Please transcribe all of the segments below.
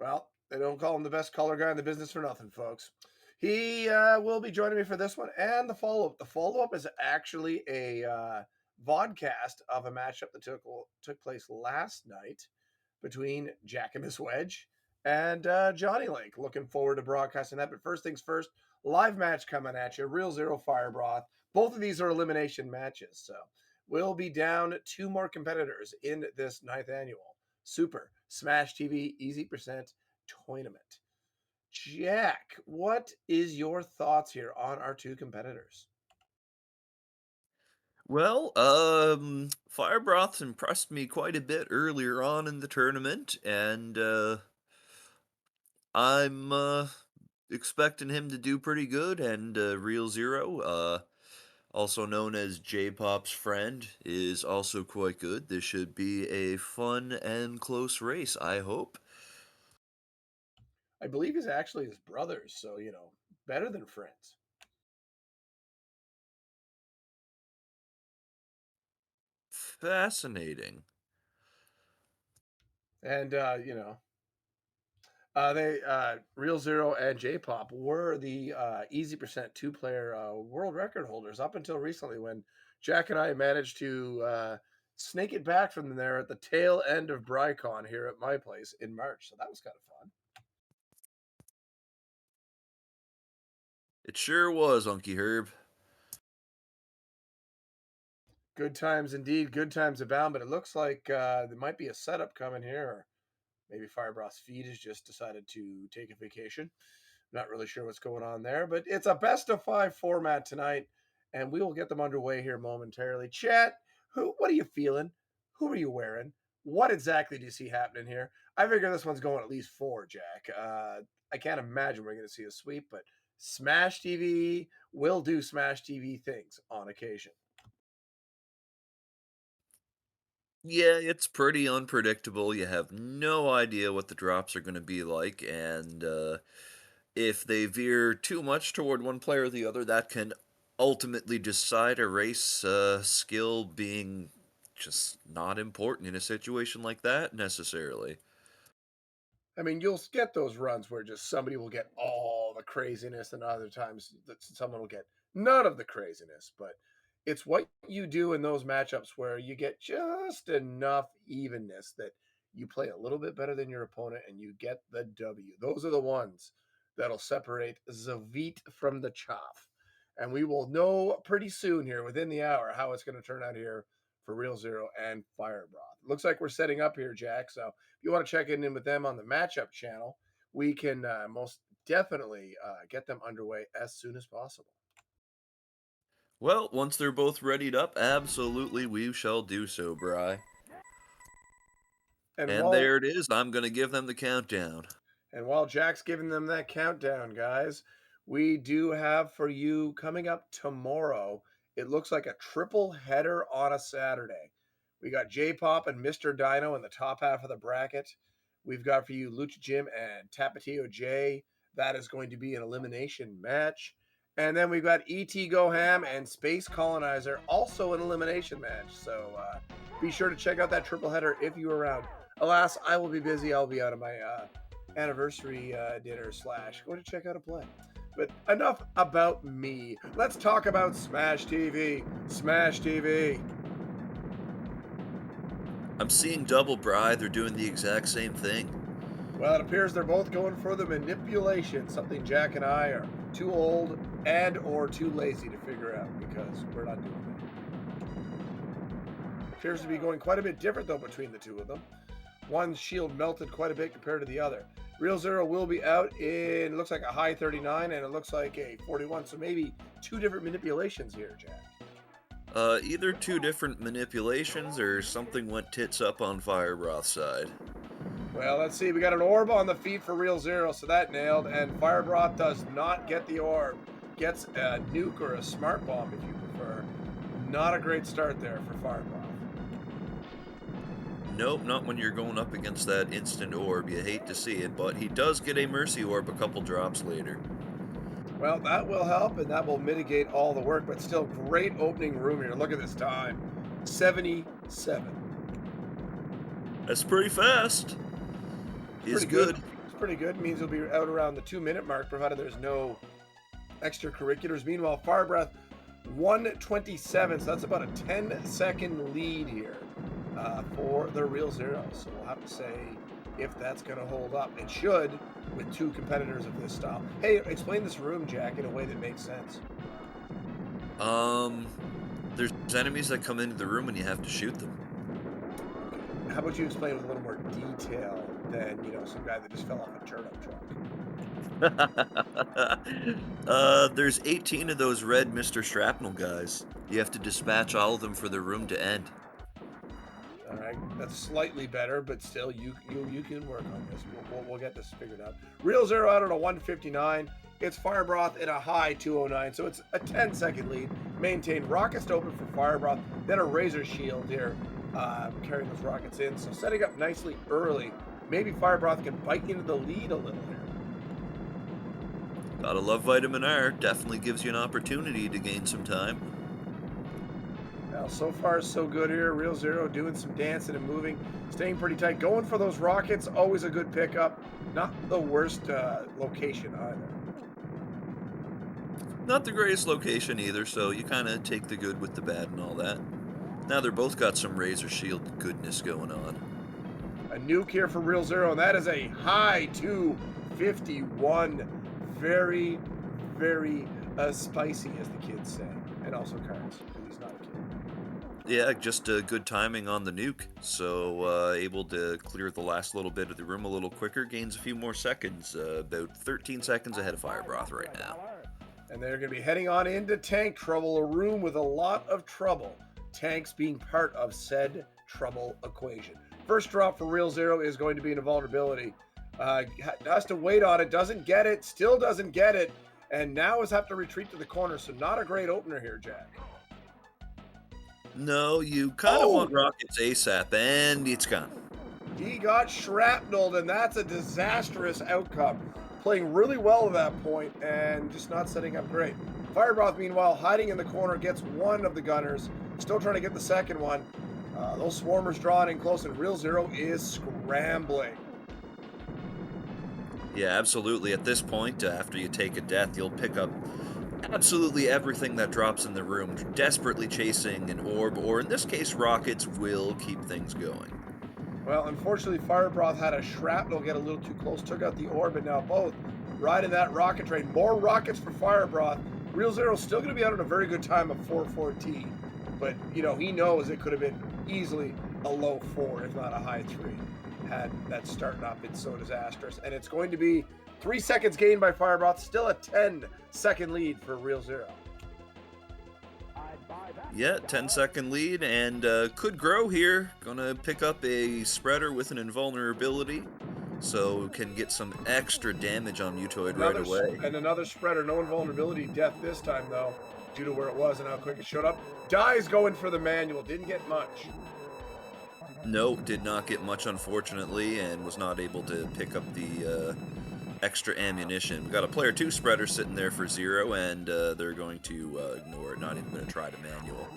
Well, they don't call him the best color guy in the business for nothing, folks. He will be joining me for this one and the follow up. The follow up is actually a vodcast of a matchup that took place last night between Jack and Miss Wedge and Johnny Lake. Looking forward to broadcasting that. But first things first, live match coming at you. Real Zero Firebroth. Both of these are elimination matches, so we'll be down two more competitors in this ninth annual Super Smash TV Easy Percent Tournament. Jack, what is your thoughts here on our two competitors? Well, Firebroth's impressed me quite a bit earlier on in the tournament, and I'm expecting him to do pretty good. And Real Zero, also known as J-Pop's friend, is also quite good. This should be a fun and close race, I hope. I believe he's actually his brothers, so better than friends. Fascinating. And they Real Zero and J Pop were the Easy Percent two-player world record holders up until recently, when Jack and I managed to snake it back from there at the tail end of BryCon here at my place in March. So that was kind of fun. It sure was, Unky Herb. Good times indeed, good times abound. But it looks like there might be a setup coming here, or maybe Firebroth's feed has just decided to take a vacation. Not really sure what's going on there, but it's a best of five format tonight, and we will get them underway here momentarily. Chat, what are you feeling? Who are you wearing? What exactly do you see happening here? I figure this one's going at least four, Jack. I can't imagine we're going to see a sweep, but Smash TV will do Smash TV things on occasion. Yeah, it's pretty unpredictable. You have no idea what the drops are going to be like, and if they veer too much toward one player or the other, that can ultimately decide a race skill being just not important in a situation like that necessarily. I mean, you'll get those runs where just somebody will get all the craziness, and other times that someone will get none of the craziness. But it's what you do in those matchups where you get just enough evenness that you play a little bit better than your opponent and you get the W. Those are the ones that'll separate the wheat from the chaff. And we will know pretty soon here, within the hour, how it's going to turn out here for Real Zero and Firebroth. Looks like we're setting up here, Jack. So if you want to check in with them on the matchup channel, we can most definitely get them underway as soon as possible. Well, once they're both readied up, absolutely we shall do so, Bry. And And while there it is. I'm going to give them the countdown. And while Jack's giving them that countdown, guys, we do have for you coming up tomorrow. It looks like a triple header on a Saturday. We got J Pop and Mr. Dino in the top half of the bracket. We've got for you Lucha Jim and Tapatio J. That is going to be an elimination match. And then we've got ET Goham and Space Colonizer, also an elimination match. So be sure to check out that triple header if you're around. Alas, I will be busy. I'll be out of my anniversary dinner slash going to check out a play. But enough about me. Let's talk about Smash TV. Smash TV. I'm seeing double, Bry. They're doing the exact same thing. Well, it appears they're both going for the manipulation, something Jack and I are too old and or too lazy to figure out because we're not doing it. Appears to be going quite a bit different though between the two of them. One's shield melted quite a bit compared to the other. Real Zero will be out in, looks like a high 39 and it looks like a 41. So maybe two different manipulations here, Jack. Either two different manipulations or something went tits up on Firebroth's side. Well, let's see. We got an orb on the feet for Real Zero, so that nailed. And Firebroth does not get the orb. Gets a nuke or a smart bomb, if you prefer. Not a great start there for Firebroth. Nope, not when you're going up against that instant orb. You hate to see it, but he does get a mercy orb a couple drops later. Well, that will help, and that will mitigate all the work, but still great opening room here. Look at this time. 77. That's pretty fast. It's Is pretty good. good. It's pretty good. Means he'll be out around the 2-minute mark, provided there's no extracurriculars. Meanwhile, Firebroth 127, so that's about a 10-second lead here for the TheRealZ3ro. So we'll have to say if that's going to hold up. It should, with two competitors of this style. Hey, explain this room, Jack, in a way that makes sense. There's enemies that come into the room and you have to shoot them. How about you explain with a little more detail than, some guy that just fell off a turnip truck? There's 18 of those red Mr. Shrapnel guys. You have to dispatch all of them for the room to end. All right, that's slightly better, but still, you can work on this. We'll get this figured out. TheRealZ3ro out at a 159. It's Firebroth at a high 209, so it's a 10-second lead. Maintained rockets to open for Firebroth, then a Razor Shield here, carrying those rockets in. So setting up nicely early. Maybe Firebroth can bite into the lead a little here. Gotta love Vitamin R. Definitely gives you an opportunity to gain some time. Well, so far so good here. TheRealZ3ro doing some dancing and moving, staying pretty tight. Going for those rockets, always a good pickup. Not the worst location either. Not the greatest location either, so you kind of take the good with the bad and all that. Now they're both got some Razor Shield goodness going on. A nuke here for TheRealZ3ro, and that is a high 251. Very, very spicy, as the kids say. And also cards, because he's not a kid. Yeah, just good timing on the nuke, so able to clear the last little bit of the room a little quicker, gains a few more seconds, about 13 seconds ahead of Firebroth right now. And they're going to be heading on into tank trouble, a room with a lot of trouble. Tanks being part of said trouble equation. First drop for TheRealZ3ro is going to be an invulnerability. Has to wait on it, doesn't get it, still doesn't get it, and now has have to retreat to the corner, so not a great opener here, Jack. No, you kind of want rockets ASAP, and it's gone. He got shrapneled, and that's a disastrous outcome. Playing really well at that point, and just not setting up great. Firebroth, meanwhile, hiding in the corner, gets one of the gunners. Still trying to get the second one. Those swarmers drawing in close, and TheRealZ3ro is scrambling. Yeah, absolutely. At this point, after you take a death, you'll pick up absolutely everything that drops in the room, desperately chasing an orb, or in this case, rockets will keep things going. Well, unfortunately, Firebroth had a shrapnel get a little too close, took out the orb, and now both riding that rocket train. More rockets for Firebroth. TheRealZ3ro still going to be out at a very good time of 414, but, he knows it could have been easily a low 4, if not a high 3, had that starting up been so disastrous. And it's going to be 3 seconds gained by Firebroth, still a 10-second lead for TheRealZ3ro. Yeah, 10-second lead, and could grow here. Gonna pick up a spreader with an invulnerability, so can get some extra damage on Mutoid right away. And another spreader, no invulnerability death this time, though, due to where it was and how quick it showed up. Dies going for the manual, didn't get much. No, did not get much, unfortunately, and was not able to pick up the extra ammunition. We got a player 2 spreader sitting there for 0, and they're going to ignore it, not even going to try to manual.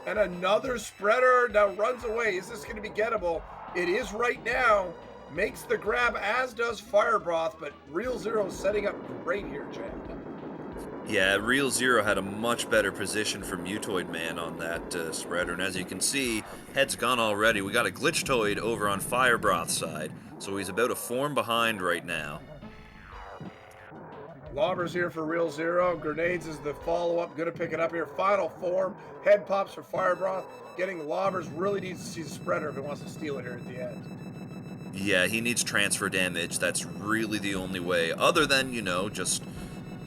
And another spreader now runs away. Is this going to be gettable? It is right now. Makes the grab, as does Firebroth, but TheRealZ3ro setting up great here, Jack. Yeah, TheRealZ3ro had a much better position for Mutoid Man on that spreader, and as you can see, head's gone already. We got a Glitchtoid over on Firebroth's side, so he's about a form behind right now. Lobbers here for TheRealZ3ro. Grenades is the follow-up. Going to pick it up here. Final form. Head pops for Firebroth. Getting Lobbers. Really needs to see the spreader if he wants to steal it here at the end. Yeah, he needs transfer damage. That's really the only way. Other than, just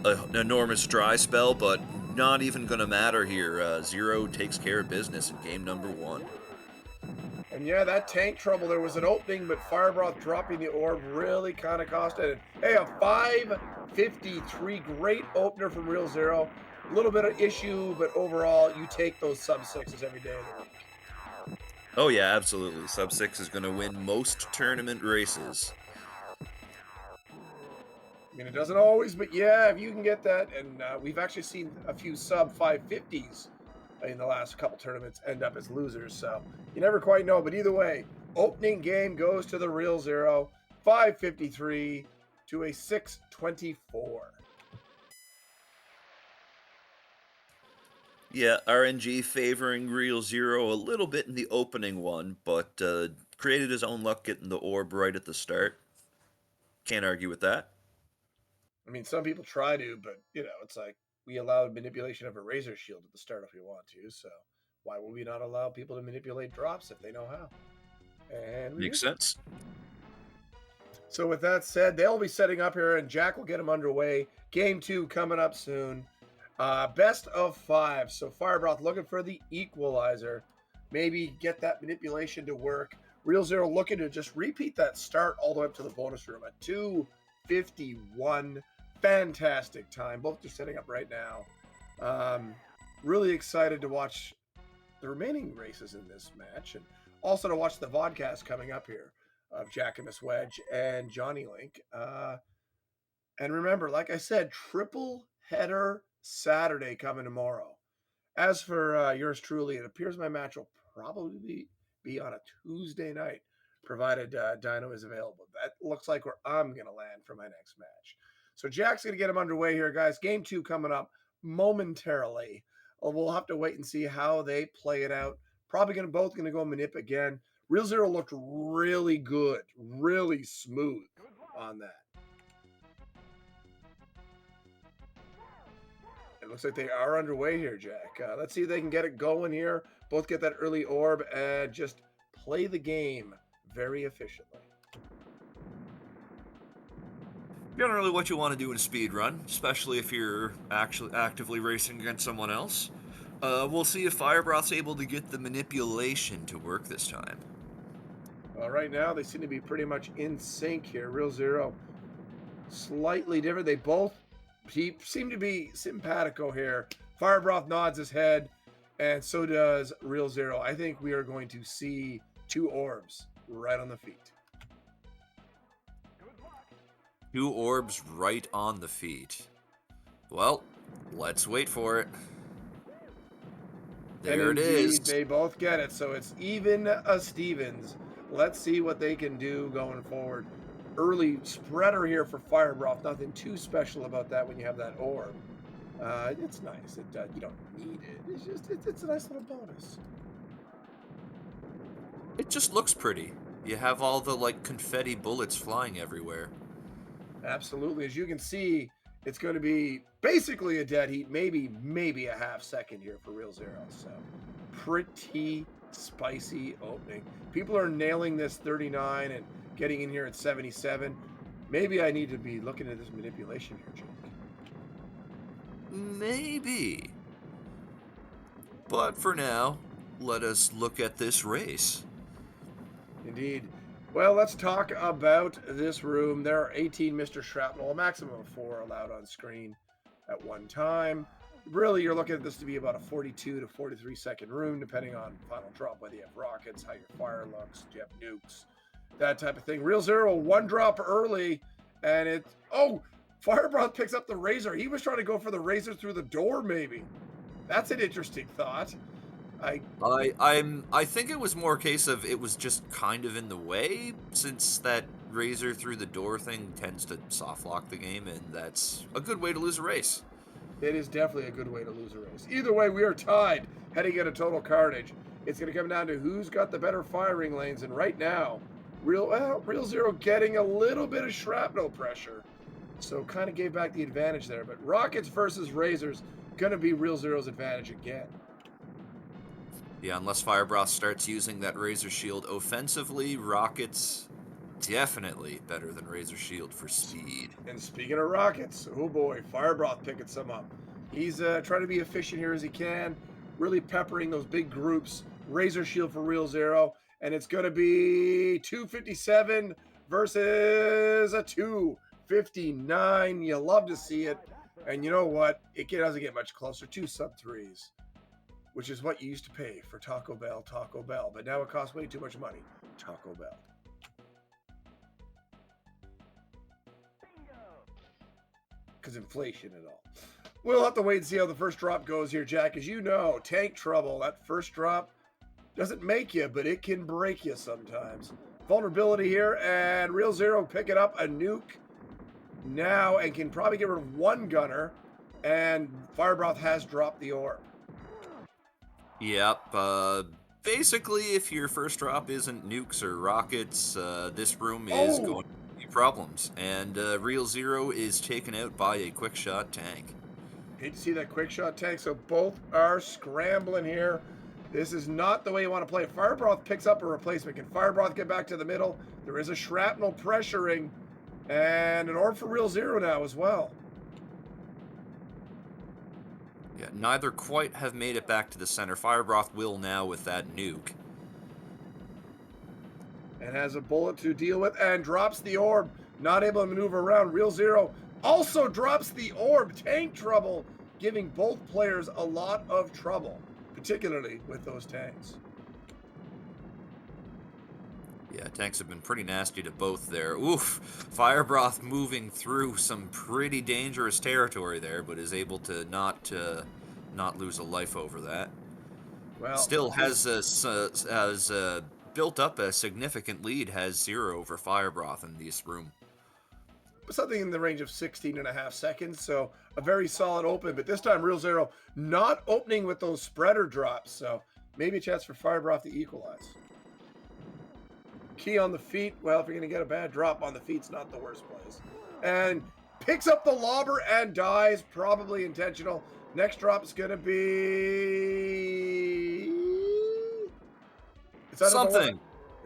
an enormous dry spell, but not even going to matter here. Zero takes care of business in game number 1. And yeah, that tank trouble, there was an opening, but Firebroth dropping the orb really kind of costed it. Hey, a 553, great opener from TheRealZ3ro. A little bit of issue, but overall, you take those sub-6s every day of the week. Oh yeah, absolutely. Sub-6 is going to win most tournament races. I mean, it doesn't always, but yeah, if you can get that, and we've actually seen a few sub-550s in the last couple tournaments end up as losers, so you never quite know. But either way, opening game goes to TheRealZ3ro, 553. to a 624. Yeah, RNG favoring TheRealZ3ro a little bit in the opening one, but created his own luck getting the orb right at the start. Can't argue with that. I mean, some people try to, but it's like we allow manipulation of a razor shield at the start if we want to. So why would we not allow people to manipulate drops if they know how? And we do. Makes sense. So with that said, they'll be setting up here, and Jack will get them underway. Game 2 coming up soon. Best of 5. So Firebroth looking for the equalizer. Maybe get that manipulation to work. TheRealZ3ro looking to just repeat that start all the way up to the bonus room at 2:51. Fantastic time. Both are setting up right now. Really excited to watch the remaining races in this match, and also to watch the vodcast coming up here of Jack and Miss Wedge and Johnny Link. And remember, like I said, triple header Saturday coming tomorrow. As for yours truly, it appears my match will probably be on a Tuesday night, provided Dino is available. That looks like where I'm going to land for my next match. So Jack's going to get him underway here, guys. Game 2 coming up momentarily. We'll have to wait and see how they play it out. Probably both going to go manip again. TheRealZ3ro looked really good, really smooth on that. It looks like they are underway here, Jack. Let's see if they can get it going here. Both get that early orb and just play the game very efficiently. Generally what you want to do in a speed run, especially if you're actually actively racing against someone else. We'll see if Firebroth's able to get the manipulation to work this time. Well, right now they seem to be pretty much in sync here. TheRealZ3ro slightly different. They both seem to be simpatico here. Firebroth nods his head, and so does TheRealZ3ro. I think we are going to see 2 orbs right on the feet. 2 orbs right on the feet. Well, let's wait for it. There and it indeed, is. they both get it. So it's even a Stevens. Let's see what they can do going forward. Early spreader here for Firebroth. Nothing too special about that when you have that orb. It's nice. You don't need it. It's just it's a nice little bonus. It just looks pretty. You have all the like confetti bullets flying everywhere. Absolutely. As you can see, it's going to be basically a dead heat, maybe a half second here for TheRealZ3ro. So pretty spicy opening. People are nailing this 39 and getting in here at 77. Maybe I need to be looking at this manipulation here, Jake. Maybe. But for now, let us look at this race. Indeed. Well, let's talk about this room. There are 18 Mr. Shrapnel, a maximum of 4 allowed on screen at one time. Really, you're looking at this to be about a 42 to 43 second room, depending on final drop, whether you have rockets, how your fire looks, do you have nukes, that type of thing. TheRealZ3ro, 1 drop early, and it's... Oh! Firebroth picks up the razor. He was trying to go for the razor through the door, maybe. That's an interesting thought. I think it was more a case of it was just kind of in the way, since that razor through the door thing tends to soft lock the game, and that's a good way to lose a race. It is definitely a good way to lose a race. Either way, we are tied, heading at a total carnage. It's going to come down to who's got the better firing lanes, and right now, TheRealZ3ro getting a little bit of shrapnel pressure, so kind of gave back the advantage there. But rockets versus razors, going to be TheRealZ3ro's advantage again. Yeah, unless Firebroth starts using that Razor Shield offensively, Rocket's definitely better than Razor Shield for speed. And speaking of rockets, oh boy, Firebroth picking some up. He's trying to be efficient here as he can, really peppering those big groups. Razor Shield for TheRealZ3ro, and it's going to be 257 versus a 259. You love to see it. And you know what? It doesn't get much closer. 2 sub-3s. Which is what you used to pay for Taco Bell. But now it costs way too much money. Taco Bell. Because inflation and all. We'll have to wait and see how the first drop goes here, Jack. As you know, tank trouble, that first drop doesn't make you, but it can break you sometimes. Vulnerability here, and TheRealZ3ro picking up a nuke. now and can probably get rid of one gunner. And Firebroth has dropped the orb. Yep. Basically, if your first drop isn't nukes or rockets, this room is Oh, going to be problems. And TheRealZ3ro is taken out by a quick shot tank. hate to see that quick shot tank. So both are scrambling here. This is not the way you want to play. Firebroth picks up a replacement. Can Firebroth get back to the middle? There is a shrapnel pressuring and an orb for TheRealZ3ro now as well. Yeah, neither quite have made it back to the center. Firebroth will now with that nuke. And has a bullet to deal with and drops the orb. Not able to maneuver around. TheRealZ3ro also drops the orb. Tank trouble, giving both players a lot of trouble, particularly with those tanks. Yeah, tanks have been pretty nasty to both there. Oof, Firebroth moving through some pretty dangerous territory there, but is able to not lose a life over that. Well, Still this has built up a significant lead, has 0 over Firebroth in this room. something in the range of 16 and a half seconds. So a very solid open, but this time TheRealZ3ro not opening with those spreader drops. So maybe a chance for Firebroth to equalize. Key on the feet. Well, if you're going to get a bad drop on the feet's not the worst place. And picks up the lobber and dies, probably intentional. Next drop is going to be it's Something.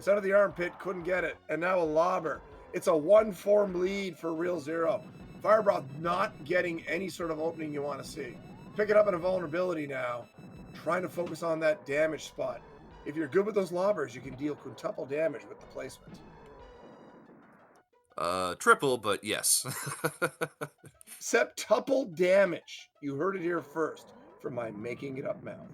out of the armpit, couldn't get it. And now a lobber. It's a one-form lead for TheRealZ3ro. Firebroth not getting any sort of opening you want to see. Pick it up in a vulnerability now. Trying to focus on that damage spot. If you're good with those lobbers, you can deal quintuple damage with the placement. Triple, but yes. Septuple damage. You heard it here first from my making it up mouth.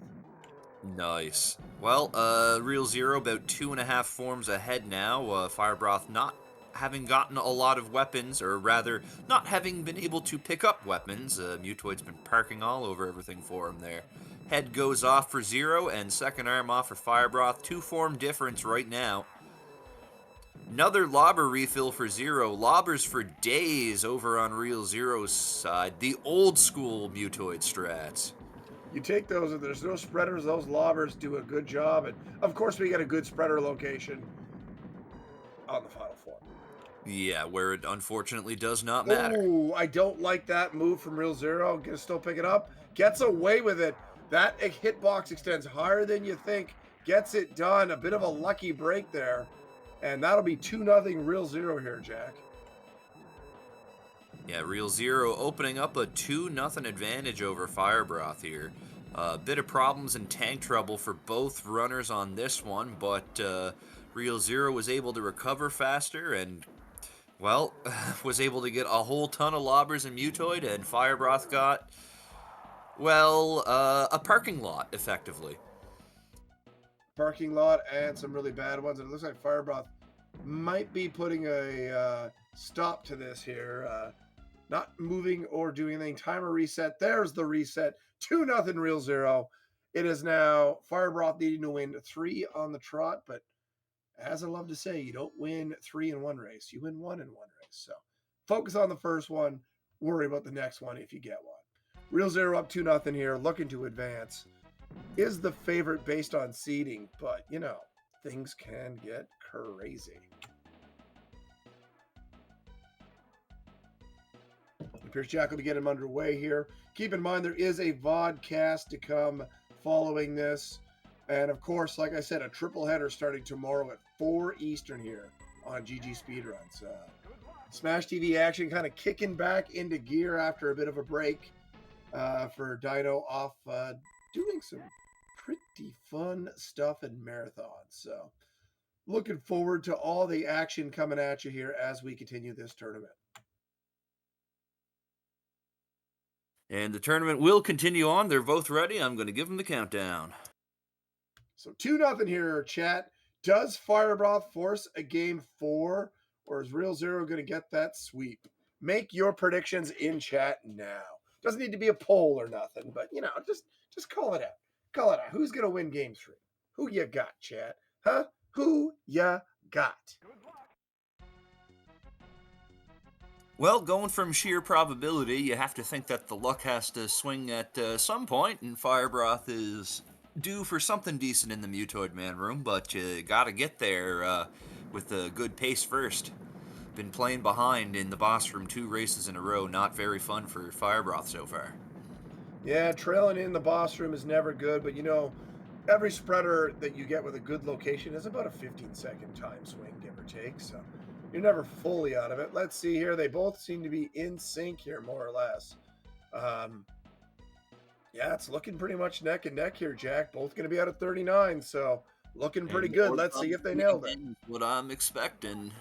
Nice. Well, TheRealZ3ro about 2.5 forms ahead now. Firebroth not having gotten a lot of weapons, or rather, not having been able to pick up weapons. Mutoid's been parking all over everything for him there. Head goes off for 0, and second arm off for Firebroth. 2-form difference right now. Another lobber refill for 0. Lobbers for days over on TheRealZ3ro's side. The old school Mutoid strats. You take those, if there's no spreaders, those lobbers do a good job. And of course, we get a good spreader location on the final form. Yeah, where it unfortunately does not matter. Oh, I don't like that move from TheRealZ3ro. Gonna still pick it up. Gets away with it. That hitbox extends higher than you think. Gets it done. A bit of a lucky break there. And that'll be 2-0 TheRealZ3ro here, Jack. Yeah, TheRealZ3ro opening up a 2-0 advantage over Firebroth here. A bit of problems and tank trouble for both runners on this one, but TheRealZ3ro was able to recover faster and, well, was able to get a whole ton of lobbers and Mutoid, and Firebroth got, well, a parking lot, effectively. Parking lot and some really bad ones. And it looks like Firebroth might be putting a stop to this here. Not moving or doing anything. Timer reset. There's the reset. 2-0 TheRealZ3ro. It is now Firebroth needing to win 3 on the trot, but as I love to say, you don't win 3 in one race. You win 1 in one race. So focus on the first one. Worry about the next one if you get one. TheRealZ3ro up 2-0 here, looking to advance. Is the favorite based on seeding, but you know, things can get crazy. It appears Jack will be getting him underway here. Keep in mind there is a vodcast to come following this. And of course, like I said, a triple header starting tomorrow at 4 Eastern here on GG Speedruns. Smash TV action kind of kicking back into gear after a bit of a break for Dino off doing some pretty fun stuff in marathons. So looking forward to all the action coming at you here as we continue this tournament. And the tournament will continue on. They're both ready. I'm going to give them the countdown. So 2-0 here, chat. Does Firebroth force a game 4, or is TheRealZ3ro going to get that sweep? Make your predictions in chat now. Doesn't need to be a poll or nothing, but you know, just call it out. Call it out. Who's going to win game 3? Who you got, chat? Huh? Who ya got? Well, going from sheer probability, you have to think that the luck has to swing at some point, and Firebroth is due for something decent in the Mutoid Man room, but you gotta get there with a good pace first. Been playing behind in the boss room 2 races in a row, not very fun for Firebroth so far. Yeah, trailing in the boss room is never good, but every spreader that you get with a good location is about a 15-second time swing, give or take. So you're never fully out of it. Let's see here. They both seem to be in sync here, more or less. Um, yeah, it's looking pretty much neck and neck here, Jack. Both going to be out of 39, so looking pretty And good. orbs Let's on see the if they screen nailed it. again is what I'm expecting.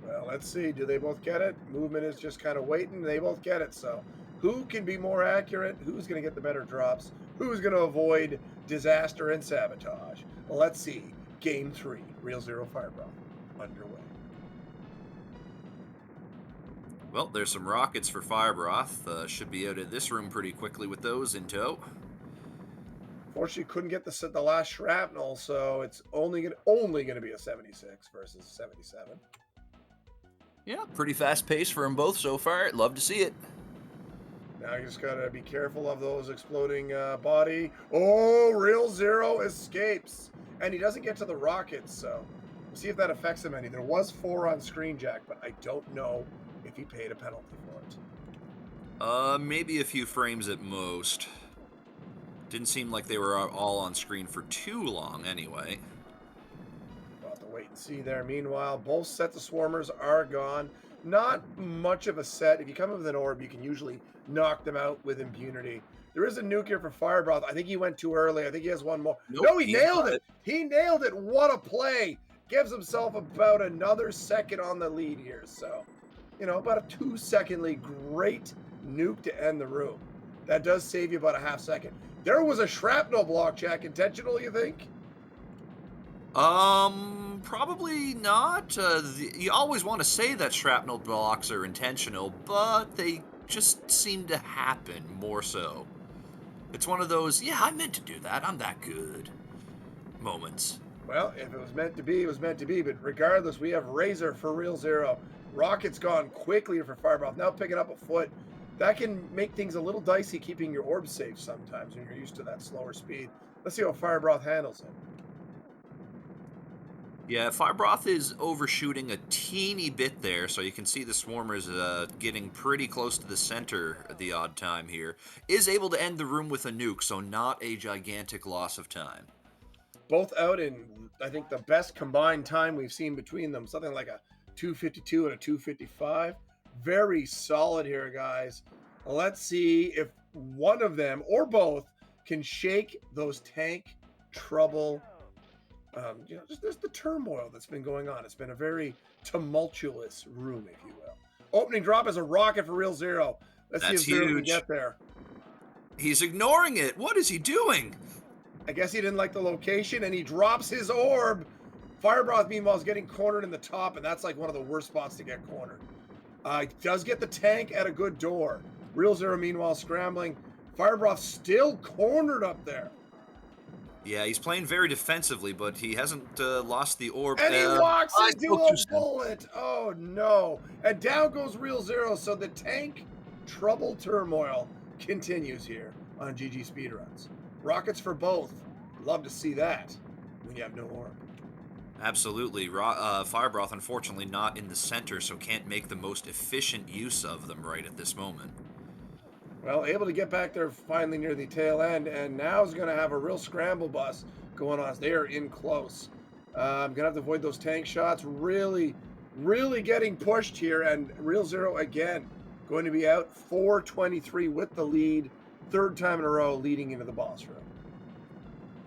Well, let's see. Do they both get it? Movement is just kind of waiting. They both get it. So, who can be more accurate? Who's going to get the better drops? Who's going to avoid disaster and sabotage? Let's see. Game 3, Real Zero Firebroth, underway. Well, there's some rockets for Firebroth. Should be out of this room pretty quickly with those in tow. Fortunately, couldn't get the last shrapnel, so it's only gonna be a 76 versus 77. Yeah, pretty fast pace for them both so far. Love to see it. Now you just gotta be careful of those exploding body. Oh, Real Zero escapes, and he doesn't get to the rockets. So we'll see if that affects him any. There was 4 on screen, Jack, but I don't know if he paid a penalty for it. Maybe a few frames at most. Didn't seem like they were all on screen for too long anyway. We'll have to wait and see there. Meanwhile, both sets of swarmers are gone. Not much of a set. If you come in with an orb, you can usually knock them out with impunity. There is a nuke here for Firebroth. I think he went too early. I think he has one more. Nope, No, he he's nailed got it. it. He nailed it. What a play. Gives himself about another second on the lead here. So, about a 2-second lead. Great nuke to end the room. That does save you about a half second. There was a shrapnel block, Jack. Intentional, you think? Probably not. You always want to say that shrapnel blocks are intentional, but they just seem to happen more so. It's one of those, yeah, I meant to do that. I'm that good moments. Well, if it was meant to be, it was meant to be. But regardless, we have Razor for Real Zero. Rocket's gone quickly for Firebroth. Now picking up a foot. That can make things a little dicey keeping your orbs safe sometimes when you're used to that slower speed. Let's see how Firebroth handles it. Yeah, Firebroth is overshooting a teeny bit there, so you can see the Swarmers getting pretty close to the center at the odd time here. Is able to end the room with a nuke, so not a gigantic loss of time. Both out in, I think, the best combined time we've seen between them. Something like a 252 and a 255. Very solid here, guys. Let's see if one of them or both can shake those tank trouble. Just there's the turmoil that's been going on. It's been a very tumultuous room, if you will. Opening drop is a rocket for Real Zero. Let's see if That's Zero can huge. get there. He's ignoring it. What is he doing? I guess he didn't like the location, and he drops his orb. Firebroth, meanwhile, is getting cornered in the top, and that's like one of the worst spots to get cornered. He does get the tank at a good door. Real Zero, meanwhile, scrambling. Firebroth still cornered up there. Yeah, he's playing very defensively, but he hasn't lost the orb. And he walks I into spoke a too soon. bullet. Oh, no. And down goes Real Zero. So the tank trouble turmoil continues here on GG Speedruns. Rockets for both. Love to see that when you have no orb. Absolutely. Firebroth, unfortunately, not in the center, so can't make the most efficient use of them right at this moment. Well, able to get back there finally near the tail end, and now is going to have a real scramble bus going on. They are in close. I'm going to have to avoid those tank shots. Really, really getting pushed here, and Real Zero again going to be out 423 with the lead, third time in a row leading into the boss room.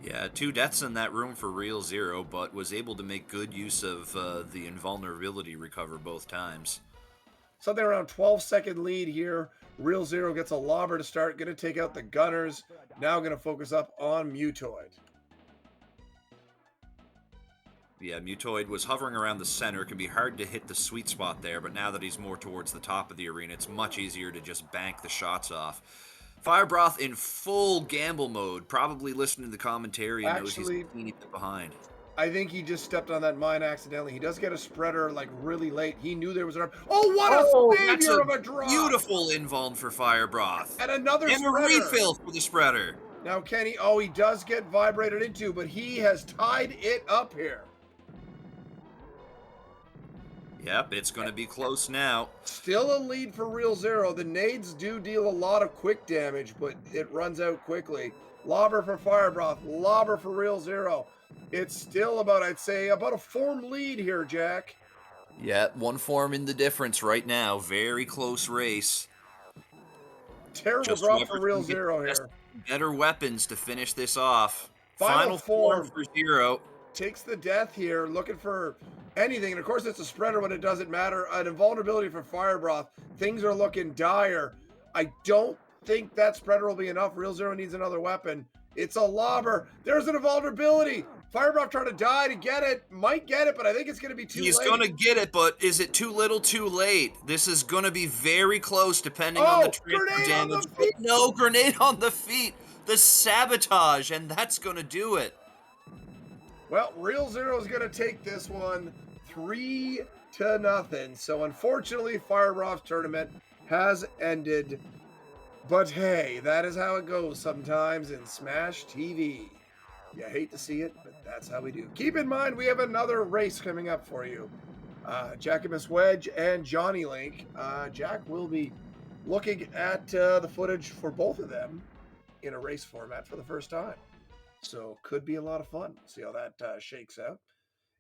Yeah, 2 deaths in that room for Real Zero, but was able to make good use of the invulnerability recover both times. Something around 12-second lead here. Real Zero gets a lobber to start. Going to take out the gunners. Now going to focus up on Mutoid. Yeah, Mutoid was hovering around the center. It can be hard to hit the sweet spot there, but now that he's more towards the top of the arena, it's much easier to just bank the shots off. Firebroth in full gamble mode, probably listening to the commentary and knows he's a Actually, teeny bit behind. I think he just stepped on that mine accidentally. He does get a spreader, like, really late. He knew there was an up. Oh, what a Oh, that's savior a of a drop! beautiful invuln for Firebroth. And another And a spreader. refill for the spreader. Now, Kenny, oh, he does get vibrated into, but he has tied it up here. Yep, it's going to be close now. Still a lead for TheRealZ3ro. The nades do deal a lot of quick damage, but it runs out quickly. Lobber for Firebroth, lobber for TheRealZ3ro. It's still about, I'd say, about a form lead here, Jack. Yeah, one form in the difference right now. Very close race. Terrible Just drop for whoever's going to get TheRealZ3ro the best, here. better weapons to finish this off. Final Final form form for Zero. takes the death here, looking for anything. And of course, it's a spreader when it doesn't matter. An invulnerability for Firebroth. Things are looking dire. I don't think that spreader will be enough. TheRealZ3ro needs another weapon. It's a lobber. There's an invulnerability. Firebroth trying to die to get it. Might get it, but I think it's going to be too He's late. going to get it, but is it too little, too late? This is going to be very close depending on the Oh, transfer grenade on the damage. But feet. no, grenade on the feet. The sabotage, and that's going to do it. Well, TheRealZ3ro is going to take this one 3-0. So unfortunately, Firebroth's tournament has ended. But hey, that is how it goes sometimes in Smash TV. You hate to see it, but that's how we do. Keep in mind, we have another race coming up for you. Jacobus Wedge and Johnny Link. Jack will be looking at the footage for both of them in a race format for the first time. So could be a lot of fun. See how that shakes out.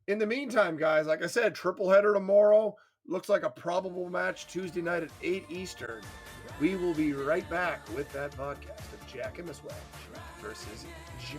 In the meantime, guys, like I said, triple header tomorrow. Looks like a probable match Tuesday night at 8 Eastern. We will be right back with that podcast of Jack and Miss Wedge versus John.